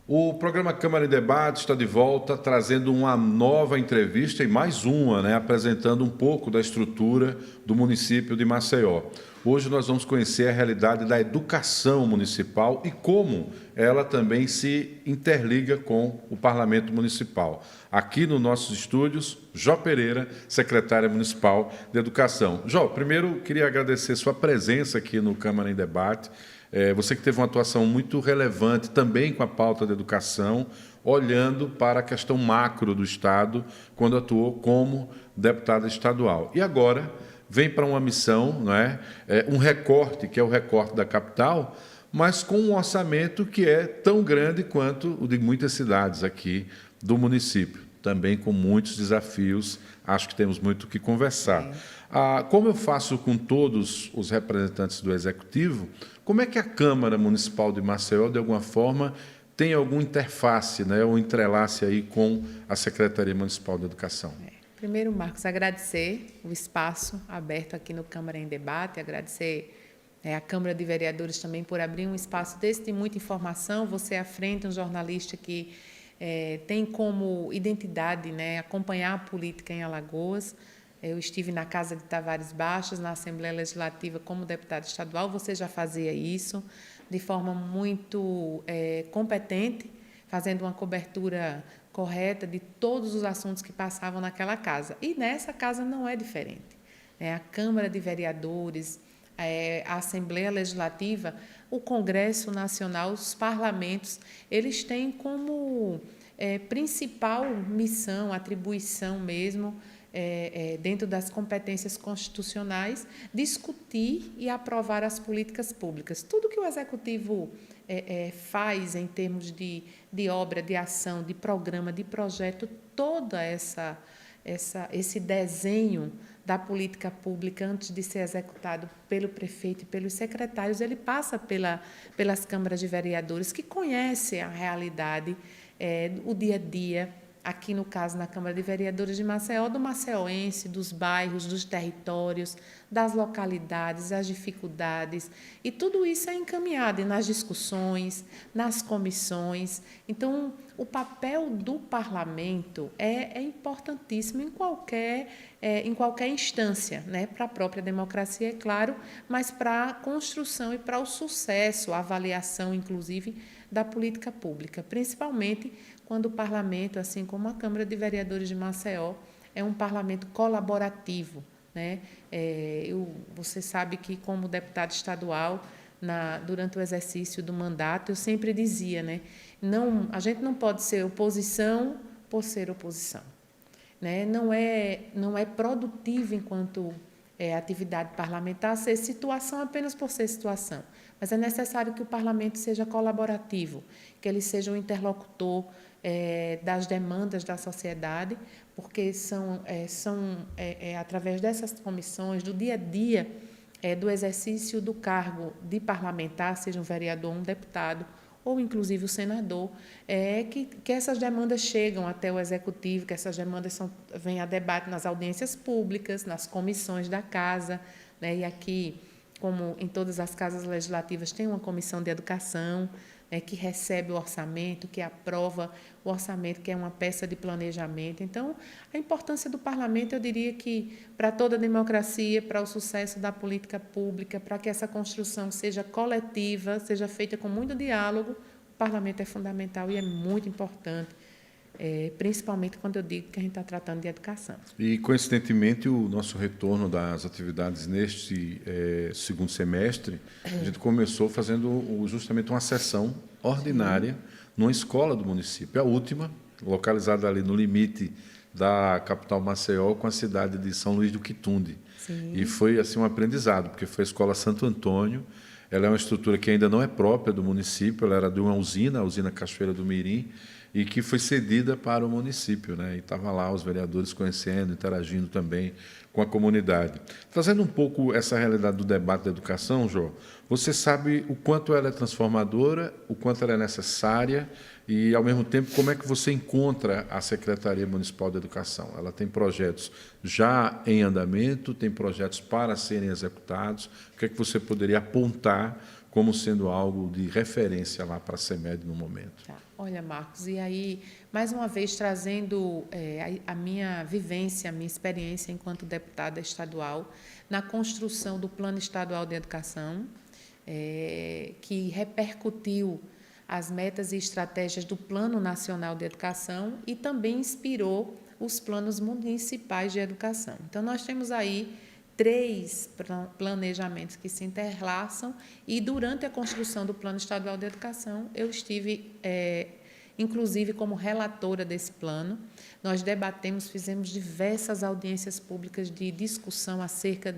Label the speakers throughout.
Speaker 1: O programa Câmara em Debate está de volta, trazendo uma nova entrevista e mais uma, apresentando um pouco da estrutura do município de Maceió. Hoje nós vamos conhecer a realidade da educação municipal e como ela também se interliga com o Parlamento Municipal. Aqui nos nossos estúdios, Jó Pereira, secretária municipal de Educação. Jó, primeiro queria agradecer sua presença aqui no Câmara em Debate. Você que teve uma atuação muito relevante também com a pauta da educação, olhando para a questão macro do Estado, quando atuou como deputada estadual. E agora vem para uma missão, um recorte, que é o recorte da capital, mas com um orçamento que é tão grande quanto o de muitas cidades aqui do município, também com muitos desafios. Acho que temos muito o que conversar. Como eu faço com todos os representantes do Executivo, como é que a Câmara Municipal de Maceió, de alguma forma, tem alguma interface, ou entrelace aí com a Secretaria Municipal de Educação?
Speaker 2: Primeiro, Marcos, agradecer o espaço aberto aqui no Câmara em Debate, agradecer à Câmara de Vereadores também por abrir um espaço desse de muita informação. Você à frente, um jornalista que tem como identidade acompanhar a política em Alagoas. Eu estive na Casa de Tavares Baixas, na Assembleia Legislativa, como deputada estadual. Você já fazia isso de forma muito competente, fazendo uma cobertura correta de todos os assuntos que passavam naquela casa. E nessa casa não é diferente. A Câmara de Vereadores, a Assembleia Legislativa, o Congresso Nacional, os parlamentos, eles têm como principal missão, atribuição mesmo, dentro das competências constitucionais, discutir e aprovar as políticas públicas. Tudo que o Executivo faz em termos de obra, de ação, de programa, de projeto, toda esse desenho da política pública, antes de ser executado pelo prefeito e pelos secretários, ele passa pelas câmaras de vereadores, que conhecem a realidade, o dia a dia, aqui no caso na Câmara de Vereadores de Maceió, do maceiense, dos bairros, dos territórios, das localidades, as dificuldades, e tudo isso é encaminhado nas discussões, nas comissões. Então, o papel do parlamento é importantíssimo em qualquer instância, para a própria democracia, é claro, mas para a construção e para o sucesso, a avaliação, inclusive, da política pública, principalmente quando o parlamento, assim como a Câmara de Vereadores de Maceió, é um parlamento colaborativo. Você sabe que, como deputada estadual, durante o exercício do mandato, eu sempre dizia, a gente não pode ser oposição por ser oposição. Não é produtivo, enquanto atividade parlamentar, ser situação apenas por ser situação. Mas é necessário que o parlamento seja colaborativo, que ele seja um interlocutor das demandas da sociedade, porque são através dessas comissões, do dia a dia, do exercício do cargo de parlamentar, seja um vereador, um deputado, ou inclusive o senador, que essas demandas chegam até o Executivo, que essas demandas vêm a debate nas audiências públicas, nas comissões da Casa, e aqui, como em todas as casas legislativas, tem uma comissão de educação, que recebe o orçamento, que aprova o orçamento, que é uma peça de planejamento. Então, a importância do parlamento, eu diria que, para toda a democracia, para o sucesso da política pública, para que essa construção seja coletiva, seja feita com muito diálogo, o parlamento é fundamental e é muito importante, principalmente quando eu digo que a gente está tratando de educação.
Speaker 1: E, coincidentemente, o nosso retorno das atividades neste segundo semestre, a gente começou fazendo justamente uma sessão ordinária numa escola do município, a última, localizada ali no limite da capital Maceió com a cidade de São Luís do Quitunde.
Speaker 2: Sim.
Speaker 1: E foi assim um aprendizado, porque foi a Escola Santo Antônio. Ela é uma estrutura que ainda não é própria do município, ela era de uma usina, a usina Cachoeira do Mirim, e que foi cedida para o município, E estava lá os vereadores conhecendo, interagindo também com a comunidade. Trazendo um pouco essa realidade do debate da educação, Jó, você sabe o quanto ela é transformadora, o quanto ela é necessária e, ao mesmo tempo, como é que você encontra a Secretaria Municipal de Educação? Ela tem projetos já em andamento, tem projetos para serem executados. O que é que você poderia apontar como sendo algo de referência lá para a CEMED no momento.
Speaker 2: Tá. Olha, Marcos, e aí, mais uma vez, trazendo a minha vivência, a minha experiência enquanto deputada estadual na construção do Plano Estadual de Educação, que repercutiu as metas e estratégias do Plano Nacional de Educação e também inspirou os planos municipais de educação. Então, nós temos aí 3 planejamentos que se interlaçam e, durante a construção do Plano Estadual de Educação, eu estive, inclusive, como relatora desse plano. Nós debatemos, fizemos diversas audiências públicas de discussão acerca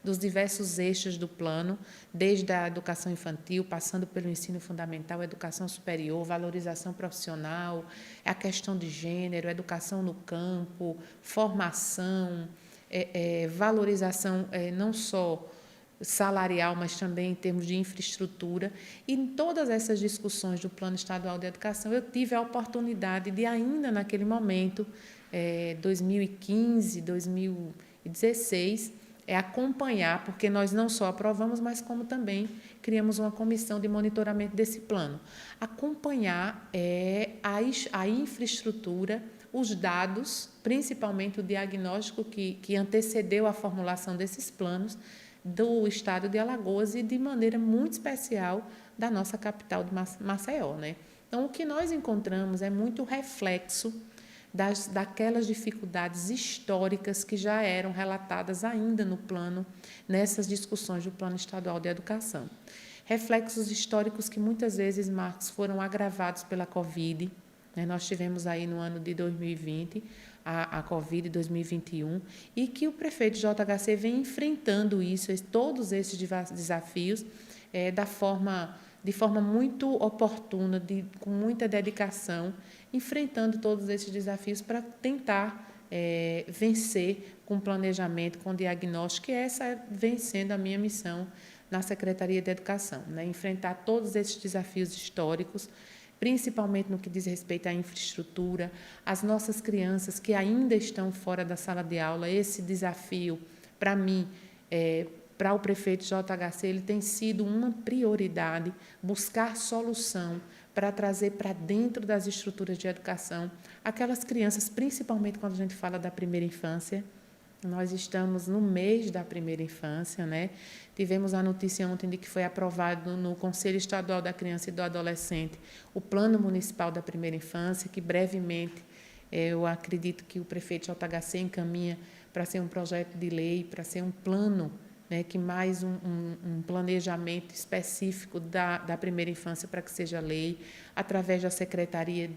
Speaker 2: dos diversos eixos do plano, desde a educação infantil, passando pelo ensino fundamental, educação superior, valorização profissional, a questão de gênero, educação no campo, formação, valorização não só salarial, mas também em termos de infraestrutura. E em todas essas discussões do Plano Estadual de Educação, eu tive a oportunidade de, ainda naquele momento, 2015, 2016, acompanhar, porque nós não só aprovamos, mas como também criamos uma comissão de monitoramento desse plano. Acompanhar a infraestrutura, os dados, principalmente o diagnóstico que antecedeu a formulação desses planos do estado de Alagoas e, de maneira muito especial, da nossa capital de Maceió, né? Então, o que nós encontramos é muito reflexo daquelas dificuldades históricas que já eram relatadas ainda no plano, nessas discussões do Plano Estadual de Educação. Reflexos históricos que muitas vezes, Marcos, foram agravados pela Covid. Nós tivemos aí no ano de 2020 a Covid 2021 e que o prefeito JHC vem enfrentando todos esses desafios de forma muito oportuna, com muita dedicação, enfrentando todos esses desafios para tentar vencer com planejamento, com diagnóstico, que essa vem sendo a minha missão na Secretaria de Educação, né? Enfrentar todos esses desafios históricos, principalmente no que diz respeito à infraestrutura, as nossas crianças que ainda estão fora da sala de aula. Esse desafio, para mim, para o prefeito JHC, ele tem sido uma prioridade, buscar solução para trazer para dentro das estruturas de educação aquelas crianças, principalmente quando a gente fala da primeira infância. Nós estamos no mês da primeira infância, né? Tivemos a notícia ontem de que foi aprovado no Conselho Estadual da Criança e do Adolescente o Plano Municipal da Primeira Infância, que brevemente eu acredito que o prefeito JHC encaminha para ser um projeto de lei, para ser um plano, né, que mais um planejamento específico da primeira infância para que seja lei, através da Secretaria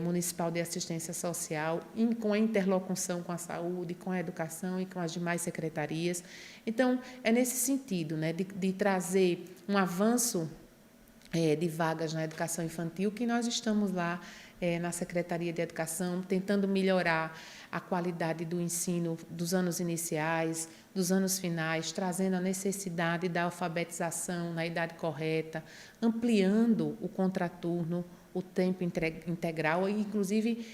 Speaker 2: Municipal de Assistência Social, com a interlocução com a saúde, com a educação e com as demais secretarias. Então, é nesse sentido, né, de trazer um avanço de vagas na educação infantil, que nós estamos lá na Secretaria de Educação, tentando melhorar a qualidade do ensino dos anos iniciais, dos anos finais, trazendo a necessidade da alfabetização na idade correta, ampliando o contraturno, o tempo integral, e, inclusive,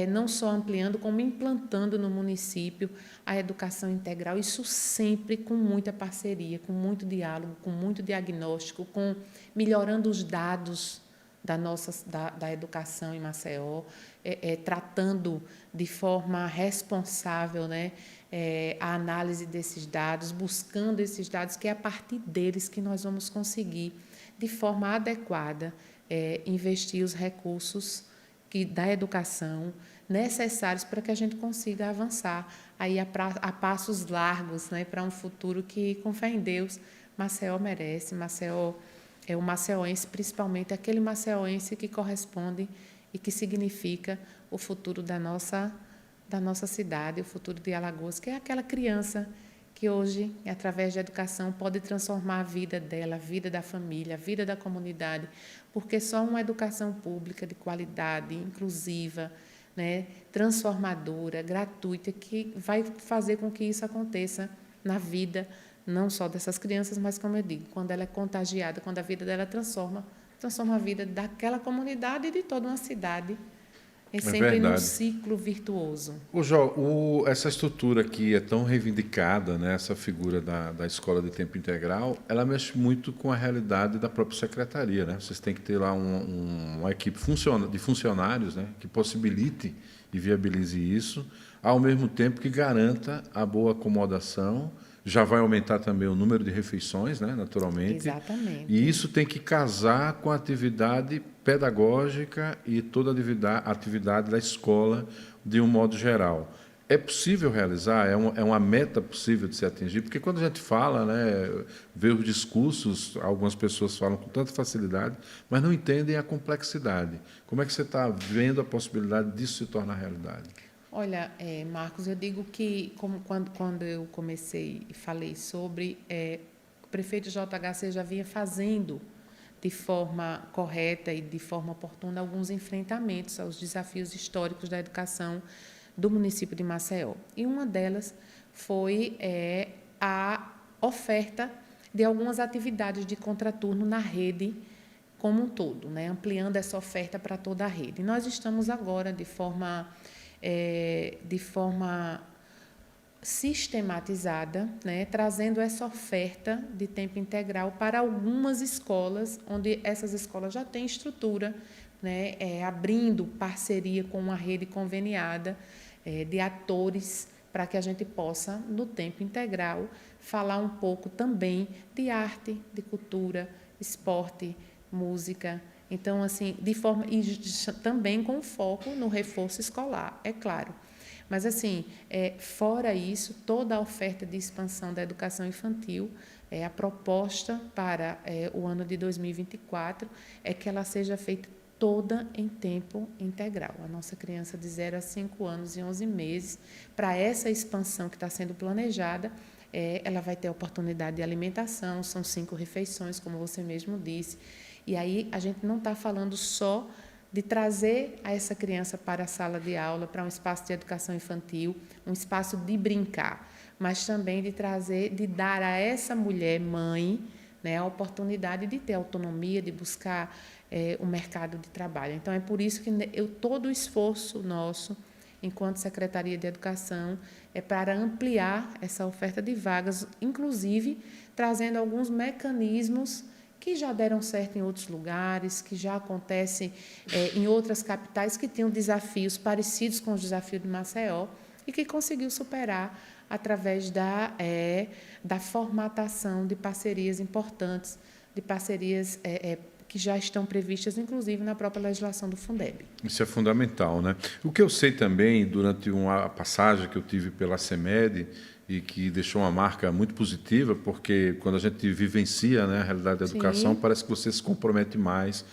Speaker 2: não só ampliando, como implantando no município a educação integral, isso sempre com muita parceria, com muito diálogo, com muito diagnóstico, melhorando os dados da educação em Maceió, tratando de forma responsável, né, a análise desses dados, buscando esses dados, que é a partir deles que nós vamos conseguir, de forma adequada, investir os recursos da educação necessários para que a gente consiga avançar aí a passos largos, né, para um futuro que, com fé em Deus, Maceió merece. Maceió é o maceióense, principalmente aquele maceióense que corresponde e que significa o futuro da nossa cidade, o futuro de Alagoas, que é aquela criança que hoje, através da educação, pode transformar a vida dela, a vida da família, a vida da comunidade, porque só uma educação pública de qualidade, inclusiva, né, transformadora, gratuita, que vai fazer com que isso aconteça na vida, não só dessas crianças, mas, como eu digo, quando ela é contagiada, quando a vida dela transforma a vida daquela comunidade e de toda uma cidade é sempre num ciclo virtuoso.
Speaker 1: Jó, essa estrutura que é tão reivindicada, né, essa figura da escola de tempo integral, ela mexe muito com a realidade da própria secretaria, né? Vocês têm que ter lá uma equipe de funcionários, né, que possibilite e viabilize isso, ao mesmo tempo que garanta a boa acomodação. Já vai aumentar também o número de refeições, né, naturalmente.
Speaker 2: Exatamente.
Speaker 1: E isso tem que casar com a atividade pedagógica e toda a atividade da escola de um modo geral. É possível realizar? É uma meta possível de se atingir? Porque quando a gente fala, né, vê os discursos, algumas pessoas falam com tanta facilidade, mas não entendem a complexidade. Como é que você está vendo a possibilidade disso se tornar realidade?
Speaker 2: Olha, Marcos, eu digo que, quando eu comecei e falei sobre, o prefeito JHC já vinha fazendo de forma correta e de forma oportuna alguns enfrentamentos aos desafios históricos da educação do município de Maceió. E uma delas foi a oferta de algumas atividades de contraturno na rede como um todo, né? Ampliando essa oferta para toda a rede. E nós estamos agora, de forma sistematizada, né, trazendo essa oferta de tempo integral para algumas escolas, onde essas escolas já têm estrutura, né, abrindo parceria com uma rede conveniada de atores, para que a gente possa, no tempo integral, falar um pouco também de arte, de cultura, esporte, música. Então, assim, de forma e também com foco no reforço escolar, é claro. Mas, assim, fora isso, toda a oferta de expansão da educação infantil, a proposta para o ano de 2024 é que ela seja feita toda em tempo integral. A nossa criança de 0 a 5 anos e 11 meses, para essa expansão que está sendo planejada, ela vai ter oportunidade de alimentação, são 5 refeições, como você mesmo disse. E aí a gente não está falando só de trazer essa criança para a sala de aula, para um espaço de educação infantil, um espaço de brincar, mas também de dar a essa mulher, mãe, né, a oportunidade de ter autonomia, de buscar o mercado de trabalho. Então, é por isso que todo o esforço nosso, enquanto Secretaria de Educação, é para ampliar essa oferta de vagas, inclusive trazendo alguns mecanismos que já deram certo em outros lugares, que já acontecem em outras capitais que tinham desafios parecidos com os desafios de Maceió e que conseguiu superar através da formatação de parcerias importantes, de parcerias que já estão previstas, inclusive, na própria legislação do Fundeb.
Speaker 1: Isso é fundamental, né? O que eu sei também, durante uma passagem que eu tive pela CEMED, e que deixou uma marca muito positiva, porque quando a gente vivencia, né, a realidade da educação, parece que você se compromete mais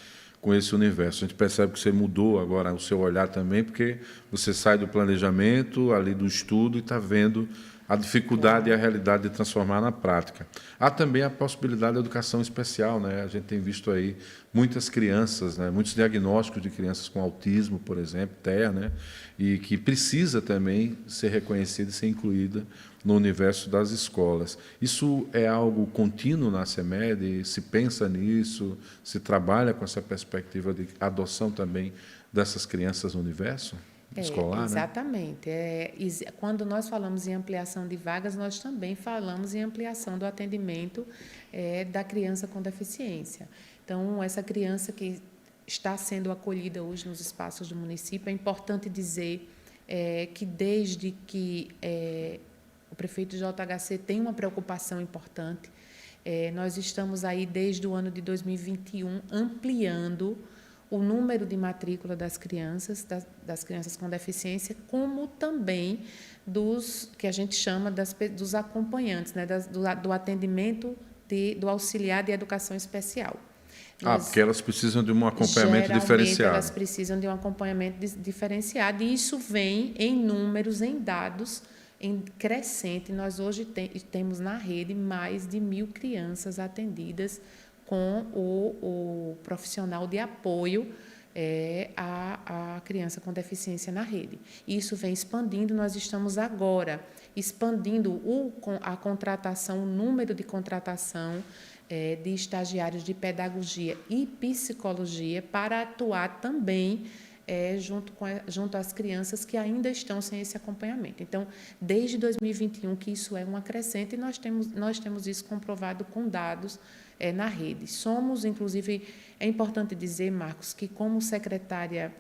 Speaker 1: com esse universo. A gente percebe que você mudou agora o seu olhar também, porque você sai do planejamento, ali do estudo, e está vendo a dificuldade e a realidade de transformar na prática. Há também a possibilidade da educação especial, né? A gente tem visto aí muitas crianças, né? Muitos diagnósticos de crianças com autismo, por exemplo, TEA, né? E que precisa também ser reconhecida e ser incluída no universo das escolas. Isso é algo contínuo na CEMED? Se pensa nisso? Se trabalha com essa perspectiva de adoção também dessas crianças no universo escolar?
Speaker 2: Exatamente.
Speaker 1: Né?
Speaker 2: Quando nós falamos em ampliação de vagas, nós também falamos em ampliação do atendimento da criança com deficiência. Então, essa criança que está sendo acolhida hoje nos espaços do município, é importante dizer que desde que o prefeito JHC tem uma preocupação importante, nós estamos aí desde o ano de 2021 ampliando o número de matrícula das crianças com deficiência, como também dos que a gente chama dos acompanhantes, né, do atendimento do auxiliar de educação especial.
Speaker 1: Porque elas precisam de um acompanhamento diferenciado.
Speaker 2: Elas precisam de um acompanhamento diferenciado, e isso vem em números, em dados, em crescente. Nós hoje temos na rede mais de 1.000 crianças atendidas com o profissional de apoio à criança com deficiência na rede. Isso vem expandindo, nós estamos agora expandindo a contratação, o número de contratação de estagiários de pedagogia e psicologia para atuar também junto às crianças que ainda estão sem esse acompanhamento. Então, desde 2021 que isso é uma crescente e nós temos isso comprovado com dados na rede. Somos, inclusive, é importante dizer, Marcos, que como secretária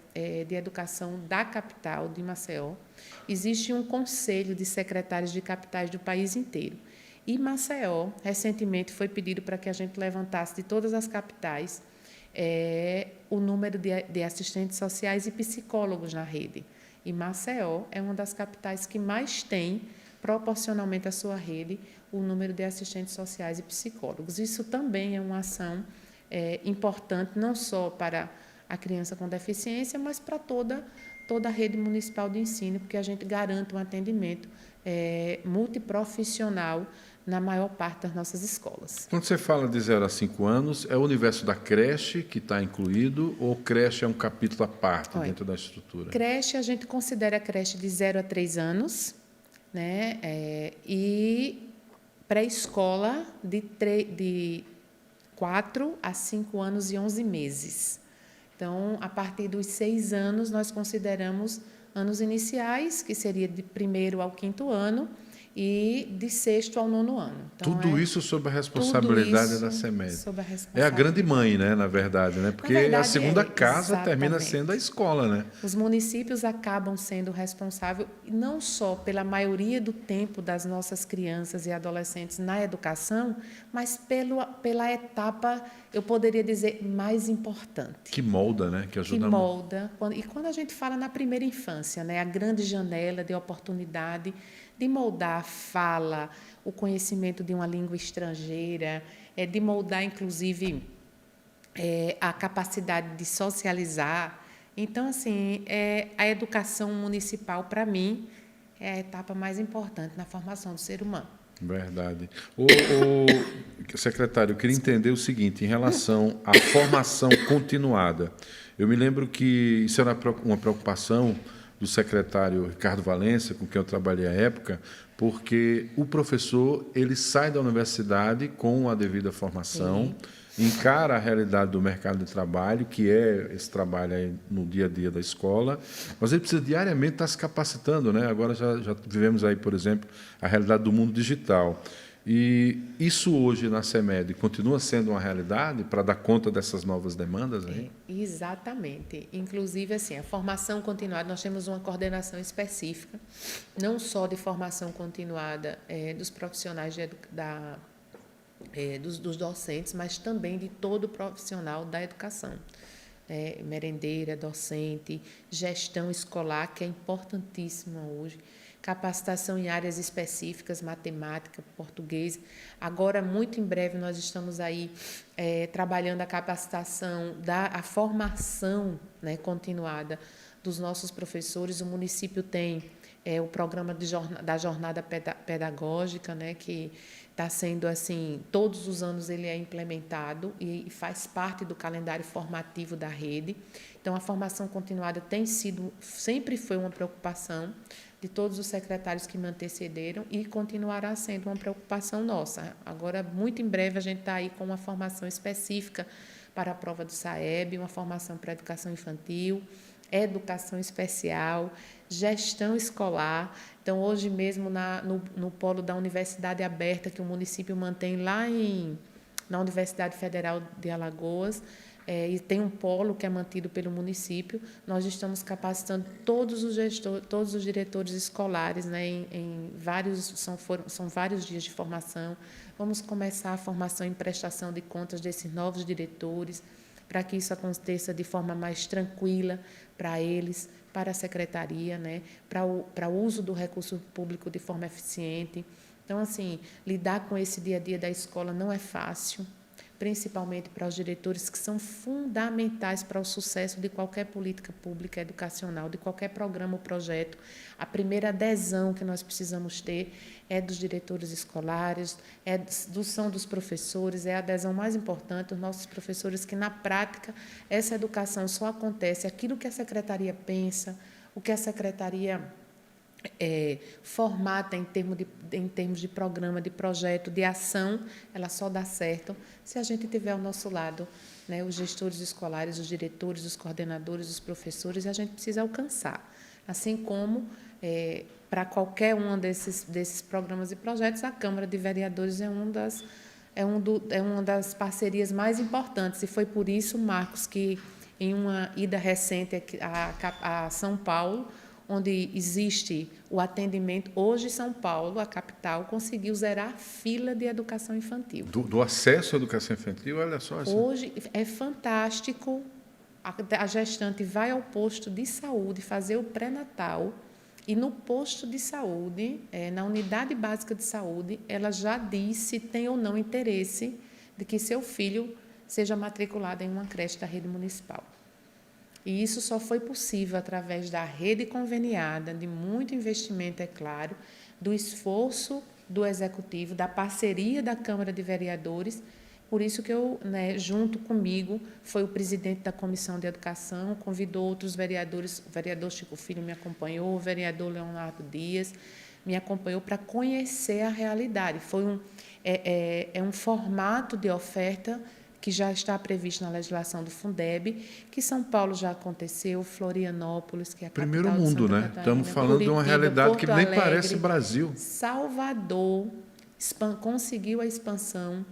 Speaker 2: de Educação da capital de Maceió, existe um conselho de secretários de capitais do país inteiro. E Maceió, recentemente, foi pedido para que a gente levantasse de todas as capitais o número de assistentes sociais e psicólogos na rede. E Maceió é uma das capitais que mais tem, proporcionalmente à sua rede, o número de assistentes sociais e psicólogos. Isso também é uma ação importante, não só para a criança com deficiência, mas para toda a rede municipal de ensino, porque a gente garante um atendimento multiprofissional na maior parte das nossas escolas.
Speaker 1: Quando você fala de 0 a 5 anos, é o universo da creche que está incluído ou creche é um capítulo à parte dentro da estrutura?
Speaker 2: Creche, a gente considera a creche de 0 a 3 anos, né? E pré-escola de 4 a 5 anos e 11 meses. Então, a partir dos 6 anos, nós consideramos anos iniciais, que seria de 1º ao 5º ano, e de 6º ao 9º ano. Então,
Speaker 1: tudo isso sob a responsabilidade da CEMED. É a grande mãe, né, na verdade, né? Porque a segunda casa termina sendo a escola, né?
Speaker 2: Os municípios acabam sendo responsáveis não só pela maioria do tempo das nossas crianças e adolescentes na educação, mas pela etapa, eu poderia dizer, mais importante.
Speaker 1: Que molda, né? Que ajuda
Speaker 2: muito. Que molda. E quando a gente fala na primeira infância, né, a grande janela de oportunidade de moldar a fala, o conhecimento de uma língua estrangeira, de moldar, inclusive, a capacidade de socializar. Então, assim, a educação municipal, para mim, é a etapa mais importante na formação do ser humano.
Speaker 1: Verdade. Secretário, eu queria entender o seguinte, em relação à formação continuada. Eu me lembro que isso era uma preocupação do secretário Ricardo Valença, com quem eu trabalhei à época, porque o professor ele sai da universidade com a devida formação, encara a realidade do mercado de trabalho, que é esse trabalho aí no dia a dia da escola, mas ele precisa diariamente estar se capacitando, né? Agora já vivemos aí, por exemplo, a realidade do mundo digital. E isso hoje na CEMED continua sendo uma realidade para dar conta dessas novas demandas aí?
Speaker 2: Exatamente. Inclusive, assim, a formação continuada, nós temos uma coordenação específica, não só de formação continuada dos profissionais dos docentes, mas também de todo profissional da educação. Merendeira, docente, gestão escolar, que é importantíssima hoje, capacitação em áreas específicas, matemática, português. Agora, muito em breve, nós estamos aí trabalhando a capacitação, a formação, né, continuada dos nossos professores. O município tem o programa da jornada pedagógica, né, que está sendo assim, todos os anos ele é implementado e faz parte do calendário formativo da rede. Então, a formação continuada sempre foi uma preocupação de todos os secretários que me antecederam e continuará sendo uma preocupação nossa. Agora, muito em breve, a gente está aí com uma formação específica para a prova do SAEB, uma formação para a educação infantil, educação especial, gestão escolar. Então, hoje mesmo, no polo da Universidade Aberta, que o município mantém lá na Universidade Federal de Alagoas, e tem um polo que é mantido pelo município, nós estamos capacitando todos os diretores escolares, né, são vários dias de formação. Vamos começar a formação em prestação de contas desses novos diretores, para que isso aconteça de forma mais tranquila para eles, para a secretaria, né, para o uso do recurso público de forma eficiente. Então, assim, lidar com esse dia a dia da escola não é fácil, principalmente para os diretores, que são fundamentais para o sucesso de qualquer política pública educacional, de qualquer programa ou projeto. A primeira adesão que nós precisamos ter é dos diretores escolares, são dos professores, é a adesão mais importante, os nossos professores, que, na prática, essa educação só acontece, aquilo que a secretaria pensa, o que a secretaria formata em termos de programa, de projeto, de ação, ela só dá certo se a gente tiver ao nosso lado né, os gestores escolares, os diretores, os coordenadores, os professores, a gente precisa alcançar. Assim como, para qualquer um desses programas e projetos, a Câmara de Vereadores é uma das parcerias mais importantes. E foi por isso, Marcos, que em uma ida recente a São Paulo, onde existe o atendimento, hoje São Paulo, a capital, conseguiu zerar a fila de educação infantil.
Speaker 1: Do acesso à educação infantil, olha só.
Speaker 2: Hoje é fantástico, a gestante vai ao posto de saúde fazer o pré-natal e no posto de saúde, na unidade básica de saúde, ela já diz se tem ou não interesse de que seu filho seja matriculado em uma creche da rede municipal. E isso só foi possível através da rede conveniada, de muito investimento, é claro, do esforço do Executivo, da parceria da Câmara de Vereadores. Por isso que junto comigo, foi o presidente da Comissão de Educação, convidou outros vereadores, o vereador Chico Filho me acompanhou, o vereador Leonardo Dias me acompanhou para conhecer a realidade. Foi um formato de oferta que já está previsto na legislação do Fundeb, que São Paulo já aconteceu, Florianópolis, que é a
Speaker 1: Primeiro
Speaker 2: capital
Speaker 1: mundo,
Speaker 2: de Santa
Speaker 1: né?
Speaker 2: Catarina,
Speaker 1: Estamos falando de uma
Speaker 2: Curitiba,
Speaker 1: realidade que
Speaker 2: Porto
Speaker 1: nem
Speaker 2: Alegre,
Speaker 1: parece Brasil.
Speaker 2: Salvador conseguiu a expansão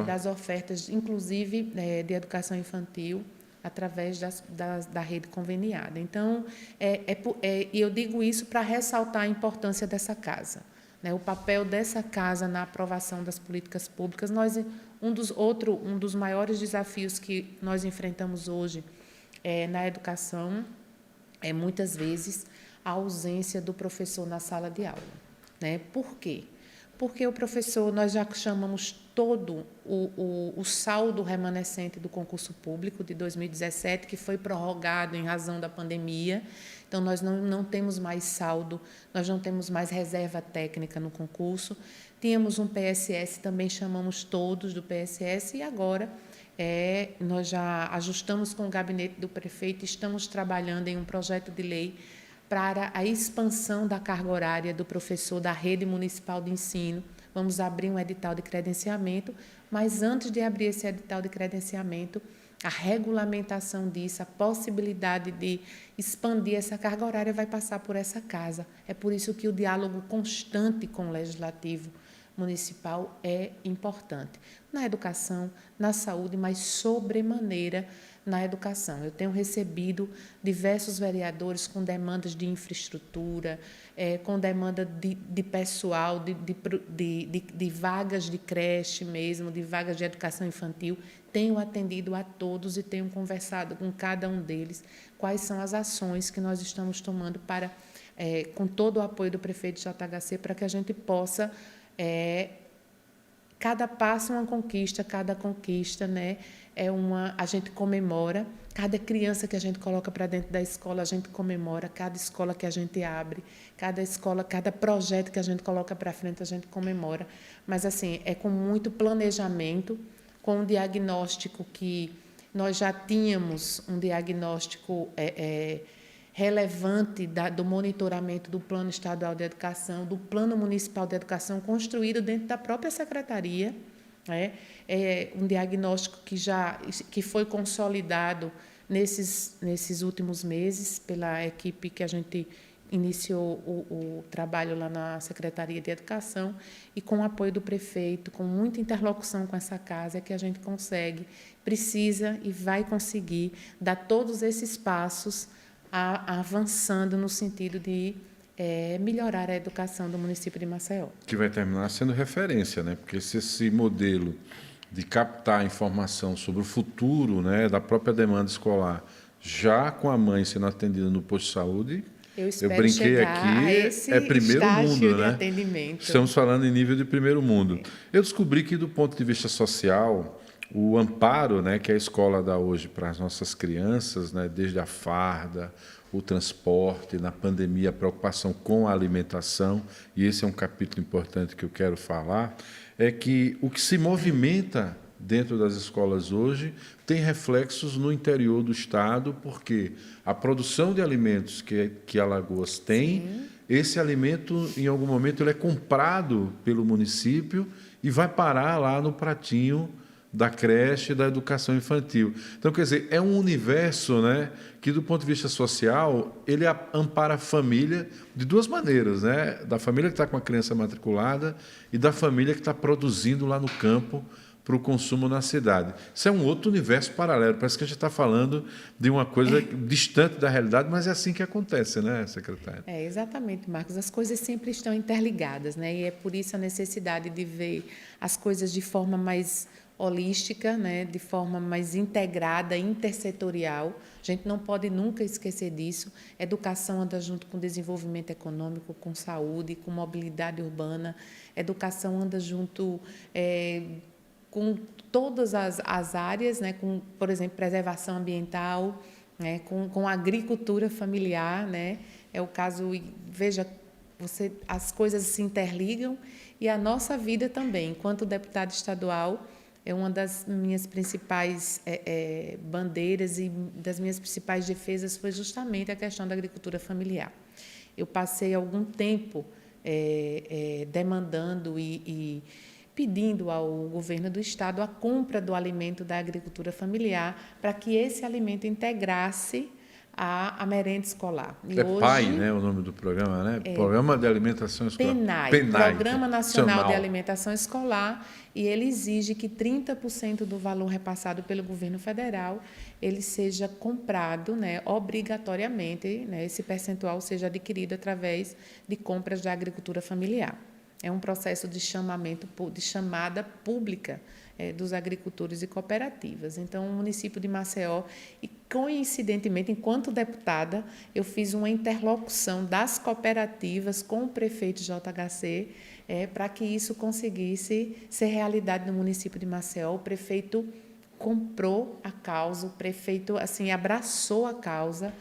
Speaker 2: das ofertas, inclusive de educação infantil, através da rede conveniada. Então, eu digo isso para ressaltar a importância dessa casa, né? O papel dessa casa na aprovação das políticas públicas. Um dos maiores desafios que nós enfrentamos hoje na educação é, muitas vezes, a ausência do professor na sala de aula, né? Por quê? Porque o professor, nós já chamamos todo o saldo remanescente do concurso público de 2017, que foi prorrogado em razão da pandemia. Então, nós não temos mais saldo, nós não temos mais reserva técnica no concurso. Tínhamos um PSS, também chamamos todos do PSS, e agora nós já ajustamos com o gabinete do prefeito, estamos trabalhando em um projeto de lei para a expansão da carga horária do professor da rede municipal de ensino. Vamos abrir um edital de credenciamento, mas antes de abrir esse edital de credenciamento, a regulamentação disso, a possibilidade de expandir essa carga horária vai passar por essa casa. É por isso que o diálogo constante com o Legislativo Municipal é importante. Na educação, na saúde, mas sobremaneira na educação. Eu tenho recebido diversos vereadores com demandas de infraestrutura, com demanda de pessoal, de vagas de creche mesmo, de vagas de educação infantil. Tenho atendido a todos e tenho conversado com cada um deles quais são as ações que nós estamos tomando para, com todo o apoio do prefeito de JHC, para que a gente possa, cada passo uma conquista, cada conquista, né, a gente comemora, cada criança que a gente coloca para dentro da escola, a gente comemora, cada escola que a gente abre, cada escola, cada projeto que a gente coloca para frente, a gente comemora. Mas, assim, é com muito planejamento, com um diagnóstico que nós já tínhamos, um diagnóstico relevante do monitoramento do Plano Estadual de Educação, do Plano Municipal de Educação, construído dentro da própria Secretaria. É um diagnóstico que foi consolidado nesses últimos meses pela equipe que a gente iniciou o trabalho lá na Secretaria de Educação, e com o apoio do prefeito, com muita interlocução com essa casa, é que a gente precisa e vai conseguir dar todos esses passos avançando no sentido de melhorar a educação do município de Maceió.
Speaker 1: Que vai terminar sendo referência, né? Porque se esse modelo de captar informação sobre o futuro, né, da própria demanda escolar, já com a mãe sendo atendida no posto de saúde, eu brinquei aqui, é primeiro mundo, né?
Speaker 2: Atendimento.
Speaker 1: Estamos falando em nível de primeiro mundo. Eu descobri que, do ponto de vista social, o Amparo, né, que a escola dá hoje para as nossas crianças, né, desde a farda, o transporte, na pandemia, a preocupação com a alimentação, e esse é um capítulo importante que eu quero falar, é que o que se movimenta dentro das escolas hoje tem reflexos no interior do Estado, porque a produção de alimentos que Alagoas tem, sim, esse alimento, em algum momento, ele é comprado pelo município e vai parar lá no pratinho da creche e da educação infantil. Então, quer dizer, é um universo, né, que, do ponto de vista social, ele ampara a família de duas maneiras, né? Da família que está com a criança matriculada e da família que está produzindo lá no campo para o consumo na cidade. Isso é um outro universo paralelo. Parece que a gente está falando de uma coisa distante da realidade, mas é assim que acontece, né, secretária?
Speaker 2: É, exatamente, Marcos. As coisas sempre estão interligadas, né? E é por isso a necessidade de ver as coisas de forma mais holística, né? De forma mais integrada, intersetorial. A gente não pode nunca esquecer disso. Educação anda junto com desenvolvimento econômico, com saúde, com mobilidade urbana. Educação anda junto com todas as áreas, né? Com, por exemplo, preservação ambiental, né? Com agricultura familiar, né? É o caso, veja, as coisas se interligam e a nossa vida também. Enquanto deputada estadual, é uma das minhas principais bandeiras e das minhas principais defesas foi justamente a questão da agricultura familiar. Eu passei algum tempo demandando e pedindo ao governo do Estado a compra do alimento da agricultura familiar para que esse alimento integrasse a merenda escolar.
Speaker 1: E hoje, PAI, né, o nome do programa, né? Programa de Alimentação Escolar.
Speaker 2: PENAI, Programa Nacional de Alimentação Escolar, e ele exige que 30% do valor repassado pelo governo federal ele seja comprado, né, obrigatoriamente, né, esse percentual seja adquirido através de compras da agricultura familiar. É um processo de chamada pública dos agricultores e cooperativas. Então, o município de Maceió, e coincidentemente, enquanto deputada, eu fiz uma interlocução das cooperativas com o prefeito JHC para que isso conseguisse ser realidade no município de Maceió. O prefeito comprou a causa, o prefeito assim abraçou a causa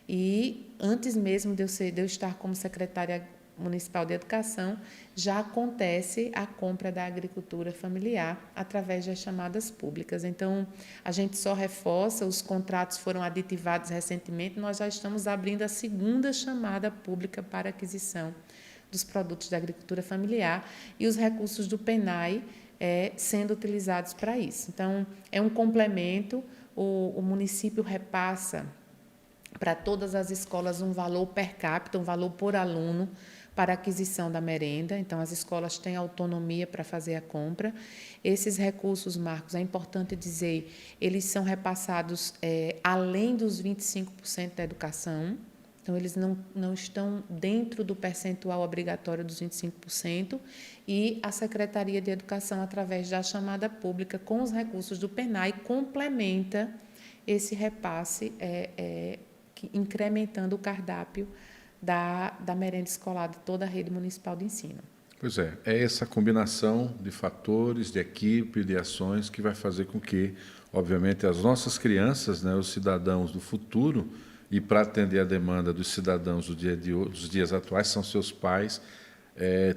Speaker 2: e, antes mesmo de eu estar como secretária municipal de educação, já acontece a compra da agricultura familiar através das chamadas públicas. Então, a gente só reforça, os contratos foram aditivados recentemente, nós já estamos abrindo a segunda chamada pública para aquisição dos produtos da agricultura familiar e os recursos do PENAI sendo utilizados para isso. Então, é um complemento, o município repassa para todas as escolas um valor per capita, um valor por aluno, para a aquisição da merenda. Então, as escolas têm autonomia para fazer a compra. Esses recursos, Marcos, é importante dizer, eles são repassados além dos 25% da educação. Então, eles não estão dentro do percentual obrigatório dos 25%, e a Secretaria de Educação, através da chamada pública, com os recursos do PENAI, complementa esse repasse, incrementando o cardápio da merenda escolar de toda a rede municipal de ensino.
Speaker 1: Pois é essa combinação de fatores, de equipe, de ações que vai fazer com que, obviamente, as nossas crianças, né, os cidadãos do futuro, e para atender a demanda dos cidadãos dos dias atuais, são seus pais,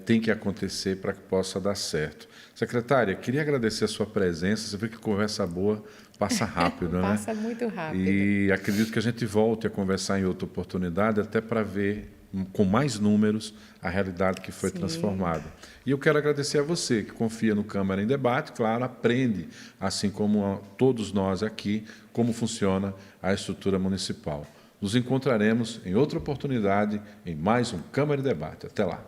Speaker 1: tem que acontecer para que possa dar certo. Secretária, queria agradecer a sua presença. Você vê que conversa boa passa rápido, né?
Speaker 2: Passa muito rápido.
Speaker 1: E acredito que a gente volte a conversar em outra oportunidade, até para ver com mais números a realidade que foi transformada. E eu quero agradecer a você que confia no Câmara em Debate, claro, aprende, assim como todos nós aqui, como funciona a estrutura municipal. Nos encontraremos em outra oportunidade, em mais um Câmara em Debate. Até lá.